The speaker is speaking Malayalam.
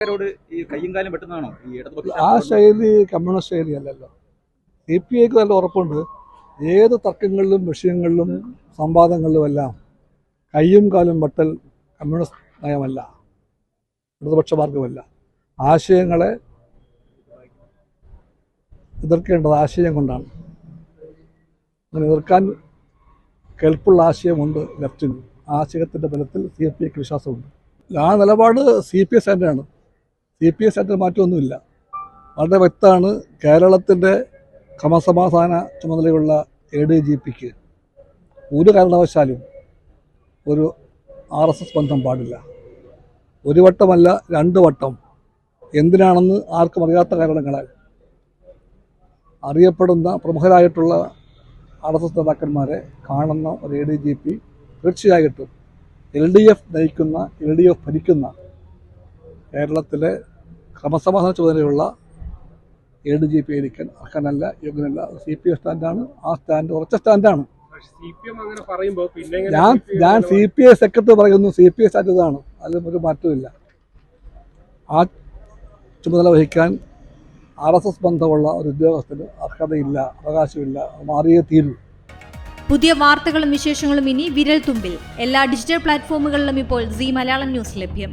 ഈ കയ്യും കാലും വെട്ടുന്നതാണോ ഈ ഇടതുപക്ഷ? ആ ശൈലി കമ്മ്യൂണിസ്റ്റ് ശൈലി അല്ലല്ലോ. CPIക്ക് നല്ല ഉറപ്പുണ്ട്, ഏത് തർക്കങ്ങളിലും വിഷയങ്ങളിലും സംവാദങ്ങളിലുമെല്ലാം കയ്യും കാലും വെട്ടൽ കമ്മ്യൂണിസ്റ്റ് നയമല്ല, ഇടതുപക്ഷ മാർഗമല്ല. ആശയങ്ങളെ എതിർക്കേണ്ടത് ആശയം കൊണ്ടാണ്. അങ്ങനെ എതിർക്കാൻ കെൽപ്പുള്ള ആശയമുണ്ട് ലെഫ്റ്റിന്. ആശയത്തിൻ്റെ ബലത്തിൽ CPIക്ക് വിശ്വാസമുണ്ട്. ആ നിലപാട് CPI സ്റ്റാൻഡാണ്. CPI സ്റ്റാൻഡിൽ മാറ്റമൊന്നുമില്ല. വളരെ വ്യക്തമാണ്. കേരളത്തിൻ്റെ ക്രമസമാധാന ചുമതലയുള്ള ADGPക്ക് ഒരു കാരണവശാലും ഒരു RSS ബന്ധം പാടില്ല. ഒരു വട്ടമല്ല, 2 വട്ടം. എന്തിനാണെന്ന് ആർക്കും അറിയാത്ത കാരണങ്ങളാൽ അറിയപ്പെടുന്ന പ്രമുഖരായിട്ടുള്ള RSS നേതാക്കന്മാരെ കാണുന്ന ഒരു ADGP തീർച്ചയായിട്ടും LDF നയിക്കുന്ന, LDF ഭരിക്കുന്ന കേരളത്തിലെ ക്രമസമാധാന ചുമതലയുള്ള ADGP ആയിരിക്കാൻ അർഹനല്ല, യോഗ്യനല്ല. CPI സ്റ്റാൻഡാണ്. ആ സ്റ്റാൻഡ് ഉറച്ച സ്റ്റാൻഡാണ്. ഞാൻ CPI സെക്രട്ടറി പറയുന്നു, CPI സ്റ്റാൻഡ് ഇതാണ്. അതിലും ഒരു മാറ്റമില്ല. ആ ചുമതല വഹിക്കാൻ RSS ബന്ധമുള്ള ഒരു ഉദ്യോഗസ്ഥന് അർഹതയില്ല, അവകാശമില്ല. മാറിയേ തീരൂ. പുതിയ വാർത്തകളും വിശേഷങ്ങളും ഇനി വിരൽ തുമ്പിൽ. എല്ലാ ഡിജിറ്റൽ പ്ലാറ്റ്ഫോമുകളിലും ഇപ്പോൾ Zee മലയാളം ന്യൂസ് ലഭ്യം.